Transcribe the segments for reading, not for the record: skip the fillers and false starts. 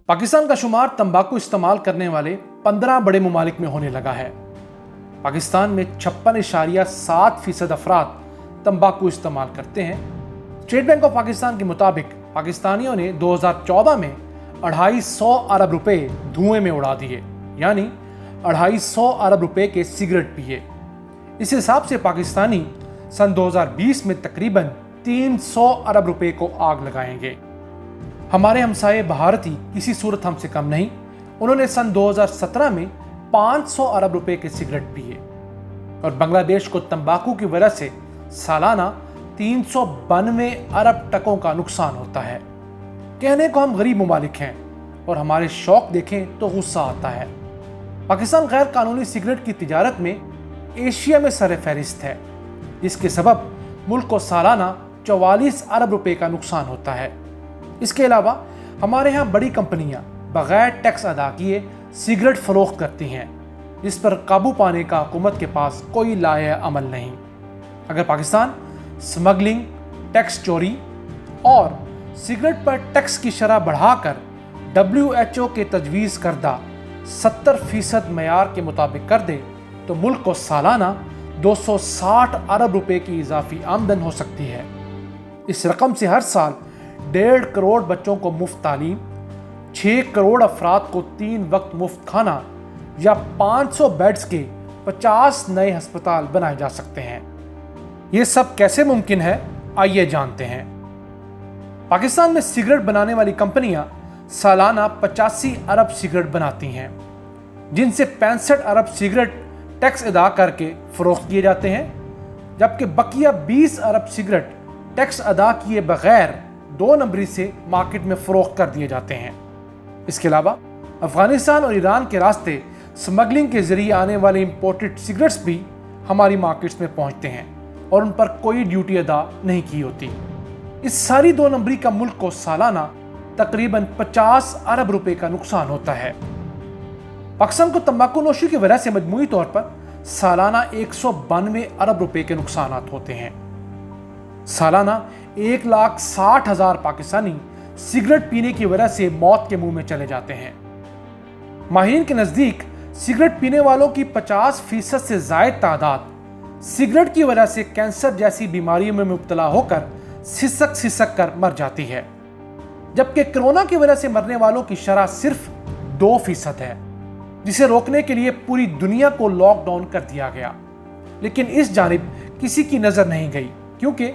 पाकिस्तान का शुमार तंबाकू इस्तेमाल करने वाले 15 बड़े ममालिक में होने लगा है। पाकिस्तान में 56.7% अफराद तंबाकू इस्तेमाल करते हैं। स्टेट बैंक ऑफ पाकिस्तान के मुताबिक पाकिस्तानियों ने 2014 में 250 अरब रुपए धुएं में उड़ा दिए, यानी 250 अरब रुपए के सिगरेट पिए। इस हिसाब से पाकिस्तानी सन 2020 में तकरीबन 300 अरब रुपए को आग लगाएंगे। हमारे हमसाये भारती किसी सूरत हमसे कम नहीं। उन्होंने सन 2017 में 500 अरब रुपए के सिगरेट पिए और बांग्लादेश को तंबाकू की वजह से सालाना 392 अरब टकों का नुकसान होता है। कहने को हम गरीब ममालिक हैं और हमारे शौक देखें तो गुस्सा आता है। पाकिस्तान गैर कानूनी सिगरेट की तिजारत में एशिया में सर फहरिस्त है, जिसके सबब मुल्क को सालाना 44 अरब रुपए का नुकसान होता है। इसके अलावा हमारे यहाँ बड़ी कंपनियां बगैर टैक्स अदा किए सिगरेट फरोख्त करती हैं, जिस पर काबू पाने का हुकूमत के पास कोई लाए अमल नहीं। अगर पाकिस्तान स्मगलिंग, टैक्स चोरी और सिगरेट पर टैक्स की शरह बढ़ाकर WHO के तजवीज़ करदा 70% मयार के मुताबिक कर दे तो मुल्क को सालाना 260 अरब रुपए की इजाफी आमदन हो सकती है। इस रकम से हर साल 1.5 करोड़ बच्चों को मुफ्त तालीम, 6 करोड़ अफराद को 3 वक्त मुफ्त खाना या 500 बेड्स के 50 नए अस्पताल बनाए जा सकते हैं। ये सब कैसे मुमकिन है, आइए जानते हैं। पाकिस्तान में सिगरेट बनाने वाली कंपनियां सालाना 85 अरब सिगरेट बनाती हैं, जिनसे 65 अरब सिगरेट टैक्स अदा करके फरोख्त किए जाते हैं, जबकि बकिया 20 अरब सिगरेट टैक्स अदा किए बगैर 2 नंबरी से मार्केट में फरोख्त कर दिए जाते हैं। इसके अलावा अफगानिस्तान और ईरान के रास्ते स्मगलिंग के जरिए आने वाले इंपोर्टेड सिगरेट्स भी हमारी मार्केट्स में पहुंचते हैं और उन पर कोई ड्यूटी अदा नहीं की होती। इस सारी 2 नंबरी का मुल्क को सालाना तकरीबन 50 अरब रुपए का नुकसान होता है। पाकिस्तान को तंबाकू नोशी की वजह से मजमूई तौर पर सालाना 192 अरब रुपए के नुकसान होते हैं। सालाना 1,60,000 पाकिस्तानी सिगरेट पीने की वजह से मौत के मुंह में चले जाते हैं। माहिरीन के नज़दीक सिगरेट पीने वालों की 50% से ज़ायद तादाद सिगरेट की वजह से कैंसर जैसी बीमारियों में मुब्तला होकर सिसक कर मर जाती है, जबकि कोरोना की वजह से मरने वालों की शरह सिर्फ 2% है, जिसे रोकने के लिए पूरी दुनिया को लॉकडाउन कर दिया गया। लेकिन इस जानिब किसी की नज़र नहीं गई, क्योंकि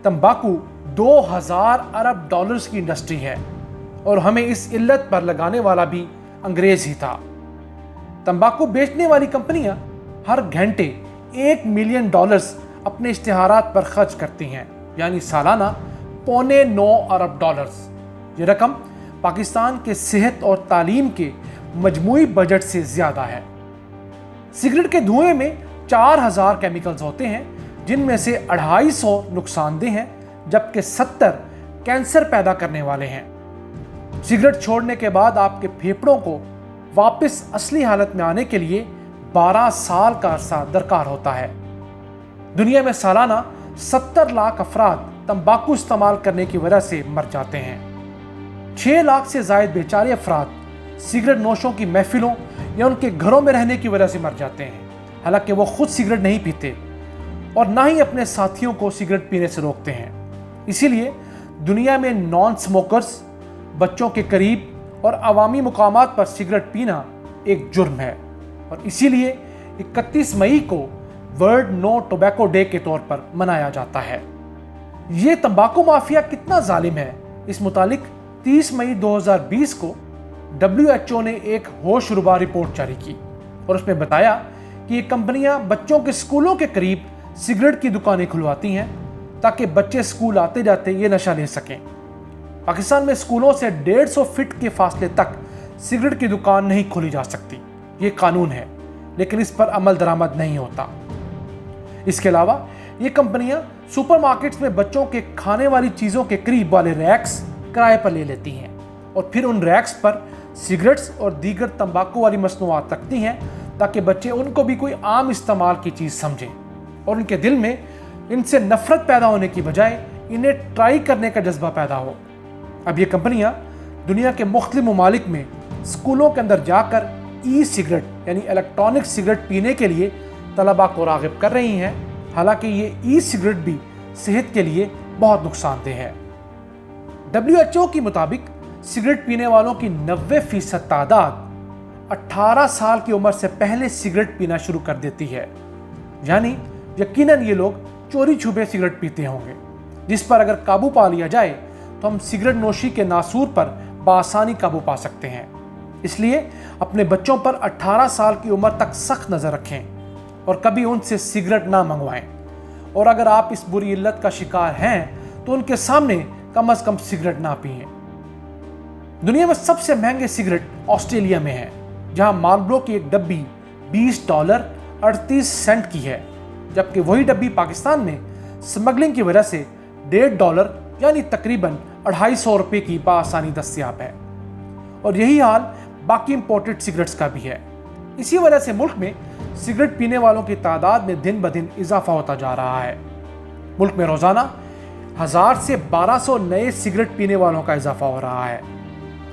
तंबाकू 2000 अरब डॉलर्स की इंडस्ट्री है और हमें इस इल्लत पर लगाने वाला भी अंग्रेज ही था। तंबाकू बेचने वाली कंपनियां हर घंटे $1 मिलियन अपने इश्तिहारात पर खर्च करती हैं, यानी सालाना 8.25 अरब डॉलर्स। ये रकम पाकिस्तान के सेहत और तालीम के मजमूई बजट से ज़्यादा है। सिगरेट के धुएं में 4000 केमिकल्स होते हैं, जिनमें से 250 नुकसानदेह हैं, जबकि 70 कैंसर पैदा करने वाले हैं। सिगरेट छोड़ने के बाद आपके फेफड़ों को वापस असली हालत में आने के लिए 12 साल का अरसा दरकार होता है। दुनिया में सालाना 70 लाख अफराद तंबाकू इस्तेमाल करने की वजह से मर जाते हैं। 6 लाख से ज़ायद बेचारे अफराद सिगरेट नोशों की महफिलों या उनके घरों में रहने की वजह से मर जाते हैं, हालांकि वो खुद सिगरेट नहीं पीते और ना ही अपने साथियों को सिगरेट पीने से रोकते हैं। इसीलिए दुनिया में नॉन स्मोकर्स, बच्चों के करीब और अवामी मुकामात पर सिगरेट पीना एक जुर्म है और इसीलिए 31 मई को वर्ल्ड नो टोबैको डे के तौर पर मनाया जाता है। ये तंबाकू माफिया कितना जालिम है, इस मुतालिक 30 मई 2020 को WHO ने एक होशरुबा रिपोर्ट जारी की और उसमें बताया कि ये कंपनियां बच्चों के स्कूलों के करीब सिगरेट की दुकानें खुलवाती हैं ताकि बच्चे स्कूल आते जाते ये नशा ले सकें। पाकिस्तान में स्कूलों से 150 फीट के फासले तक सिगरेट की दुकान नहीं खोली जा सकती। ये कानून है, लेकिन इस पर अमल दरामद नहीं होता। इसके अलावा ये कंपनियां सुपरमार्केट्स में बच्चों के खाने वाली चीज़ों के करीब वाले रैक्स किराए पर ले लेती हैं और फिर उन रैक्स पर सिगरेट्स और दीगर तंबाकू वाली मसनूआत रखती हैं ताकि बच्चे उनको भी कोई आम इस्तेमाल की चीज़ समझें और उनके दिल में इनसे नफरत पैदा होने की बजाय इन्हें ट्राई करने का जज्बा पैदा हो। अब ये कंपनियां दुनिया के मुख्तलिफ ममालिक में स्कूलों के अंदर जाकर ई सिगरेट यानी इलेक्ट्रॉनिक सिगरेट पीने के लिए तलबा को राग़िब कर रही हैं। हालांकि ये ई सिगरेट भी सेहत के लिए बहुत नुकसानदेह है। WHO के मुताबिक सिगरेट पीने वालों की 90% तादाद 18 साल की उम्र से पहले सिगरेट पीना शुरू कर देती है। यानी यकीनन ये लोग चोरी छुपे सिगरेट पीते होंगे, जिस पर अगर काबू पा लिया जाए तो हम सिगरेट नोशी के नासूर पर बआसानी काबू पा सकते हैं। इसलिए अपने बच्चों पर 18 साल की उम्र तक सख्त नज़र रखें और कभी उनसे सिगरेट ना मंगवाएं। और अगर आप इस बुरी इल्लत का शिकार हैं तो उनके सामने कम से कम सिगरेट ना पिएं। दुनिया में सबसे महंगे सिगरेट ऑस्ट्रेलिया में है, जहां मार्लबोरो की एक डब्बी $20.38 की है, जबकि वही डब्बी पाकिस्तान में स्मगलिंग की वजह से $1.5 यानी तकरीबन ₹250 की बआसानी दस्तयाब है। और यही हाल बाकी इंपोर्टेड सिगरेट्स का भी है। इसी वजह से मुल्क में सिगरेट पीने वालों की तादाद में दिन ब दिन इजाफा होता जा रहा है। मुल्क में रोजाना 1000 से 1200 नए सिगरेट पीने वालों का इजाफा हो रहा है।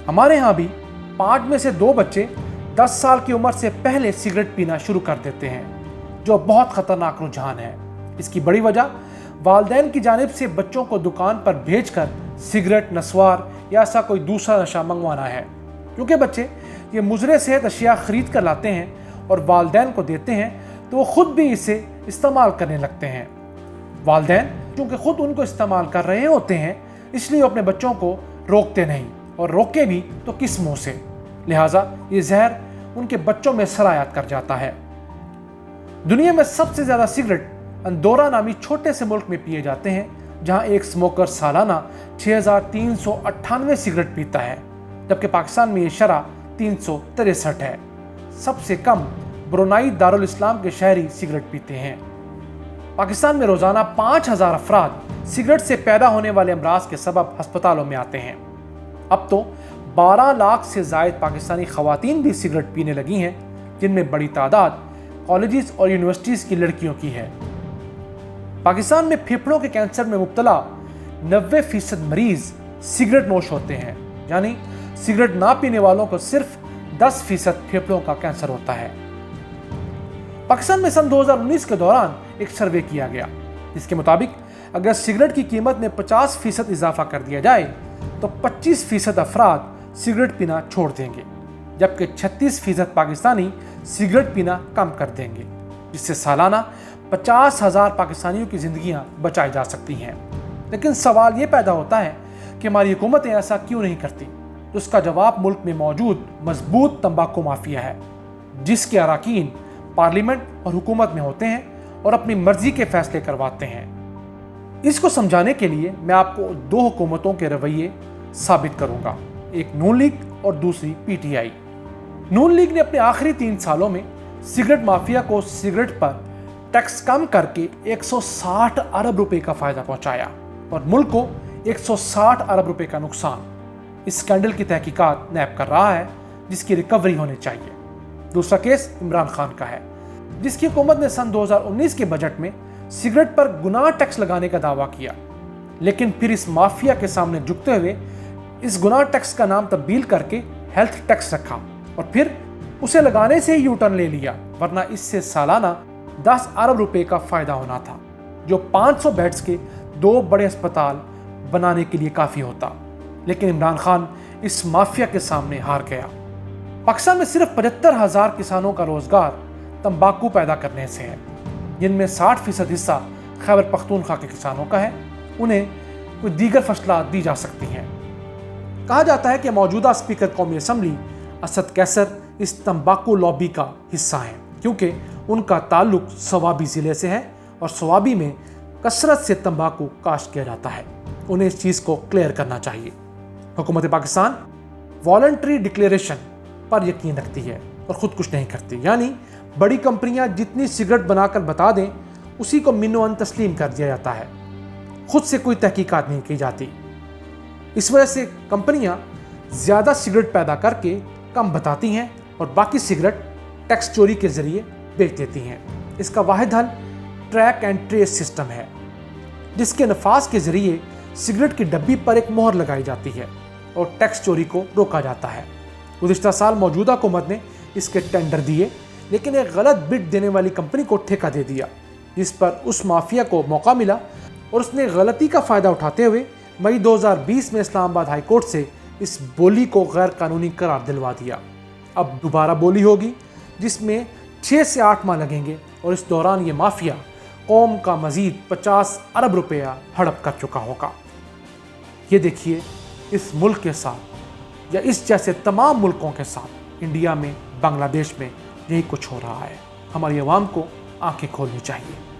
हमारे यहाँ भी 5 में से 2 बच्चे 10 साल की उम्र से पहले सिगरेट पीना शुरू कर देते हैं, जो बहुत खतरनाक रुझान है। इसकी बड़ी वजह वालिदैन की जानिब से बच्चों को दुकान पर भेजकर सिगरेट, नस्वार या ऐसा कोई दूसरा नशा मंगवाना है, क्योंकि बच्चे ये मुज़रे सेहत अशिया खरीद कर लाते हैं और वालिदैन को देते हैं तो वो खुद भी इसे इस्तेमाल करने लगते हैं। वालिदैन क्योंकि खुद उनको इस्तेमाल कर रहे होते हैं, इसलिए अपने बच्चों को रोकते नहीं, और रोके भी तो किस मुंह से। लिहाजा ये जहर उनके बच्चों में सरायत कर जाता है। दुनिया में सबसे ज़्यादा सिगरेट अंदोरा नामी छोटे से मुल्क में पिए जाते हैं, जहां एक स्मोकर सालाना 6398 सिगरेट पीता है, जबकि पाकिस्तान में ये शरह 363 है। सबसे कम ब्रुनाई दारुल इस्लाम के शहरी सिगरेट पीते हैं। पाकिस्तान में रोजाना 5000 अफराद सिगरेट से पैदा होने वाले अमराज के सबब अस्पतालों में आते हैं। अब तो 12 लाख से जायद पाकिस्तानी खवातीन भी सिगरेट पीने लगी हैं, जिनमें बड़ी तादाद कॉलेजेस और यूनिवर्सिटीज़ की लड़कियों की है। पाकिस्तान में फेफड़ों के कैंसर में मुब्तला 90% मरीज सिगरेट नोश होते हैं, यानी सिगरेट ना पीने वालों को सिर्फ 10% फेफड़ों का कैंसर होता है। पाकिस्तान में सन 2019 के दौरान एक सर्वे किया गया, जिसके मुताबिक अगर सिगरेट की कीमत में 50% इजाफा कर दिया जाए तो 25% अफराद सिगरेट पीना छोड़ देंगे, जबकि 36% पाकिस्तानी सिगरेट पीना कम कर देंगे, जिससे सालाना 50,000 पाकिस्तानियों की जिंदगियां बचाई जा सकती हैं। लेकिन सवाल ये पैदा होता है कि हमारी हुकूमतें ऐसा क्यों नहीं करती। तो उसका जवाब मुल्क में मौजूद मजबूत तंबाकू माफिया है, जिसके अराकीन पार्लियामेंट और हुकूमत में होते हैं और अपनी मर्जी के फैसले करवाते हैं। इसको समझाने के लिए मैं आपको 2 हुकूमतों के रवैये साबित करूंगा, एक नून लीग और दूसरी PTI। नून लीग ने अपने आखिरी 3 सालों में सिगरेट माफिया को सिगरेट पर टैक्स कम करके 160 अरब रुपए का फायदा पहुंचाया और मुल्क को 160 अरब रुपए का नुकसान। इस स्कैंडल की तहकीकात नैब कर रहा है, जिसकी रिकवरी होनी चाहिए। दूसरा केस इमरान खान का है, जिसकी हुकूमत ने सन 2019 के बजट में सिगरेट पर गुनाह टैक्स लगाने का दावा किया, लेकिन फिर इस माफिया के सामने झुकते हुए इस गुनाह टैक्स का नाम तब्दील करके हेल्थ टैक्स रखा और फिर उसे लगाने से ही यूटर्न ले लिया, वरना इससे सालाना 10 अरब रुपए का फायदा होना था, जो 500 बेड्स के 2 बड़े अस्पताल बनाने के लिए काफ़ी होता। लेकिन इमरान खान इस माफिया के सामने हार गया। पाकिस्तान में सिर्फ 75,000 किसानों का रोजगार तंबाकू पैदा करने से है, जिनमें 60% हिस्सा खैबर पख्तूनख्वा के किसानों का है। उन्हें कोई दीगर फसलात दी जा सकती हैं। कहा जाता है कि मौजूदा स्पीकर कौमी असम्बली असद कैसर इस तंबाकू लॉबी का हिस्सा हैं, क्योंकि उनका ताल्लुक सवाबी ज़िले से है और सवाबी में कसरत से तंबाकू काश्त किया जाता है। उन्हें इस चीज़ को क्लियर करना चाहिए। हुकूमत पाकिस्तान वॉलंटरी डिक्लेरेशन पर यकीन रखती है और ख़ुद कुछ नहीं करती, यानी बड़ी कंपनियां जितनी सिगरेट बनाकर बता दें उसी को मिनो-अन तस्लीम कर दिया जाता है, खुद से कोई तहकीकात नहीं की जाती। इस वजह से कंपनियां ज़्यादा सिगरेट पैदा करके कम बताती हैं और बाकी सिगरेट टैक्स चोरी के ज़रिए बेच देती हैं। इसका वाहिद हल ट्रैक एंड ट्रेस सिस्टम है, जिसके नफाज के ज़रिए सिगरेट की डब्बी पर एक मोहर लगाई जाती है اور ٹیکس چوری کو روکا جاتا ہے۔ گزشتہ سال موجودہ حکومت نے اس کے ٹینڈر دیے، لیکن ایک غلط بڈ دینے والی کمپنی کو ٹھیکہ دے دیا، جس پر اس مافیا کو موقع ملا اور اس نے غلطی کا فائدہ اٹھاتے ہوئے مئی 2020 میں اسلام آباد ہائی کورٹ سے اس بولی کو غیر قانونی قرار دلوا دیا۔ اب دوبارہ بولی ہوگی جس میں 6 سے 8 ماہ لگیں گے، اور اس دوران یہ مافیا قوم کا مزید 50 ارب روپیہ ہڑپ کر چکا ہوگا۔ یہ دیکھیے، اس ملک کے ساتھ یا اس جیسے تمام ملکوں کے ساتھ انڈیا میں، بنگلہ دیش میں یہی کچھ ہو رہا ہے۔ ہماری عوام کو آنکھیں کھولنی چاہیے۔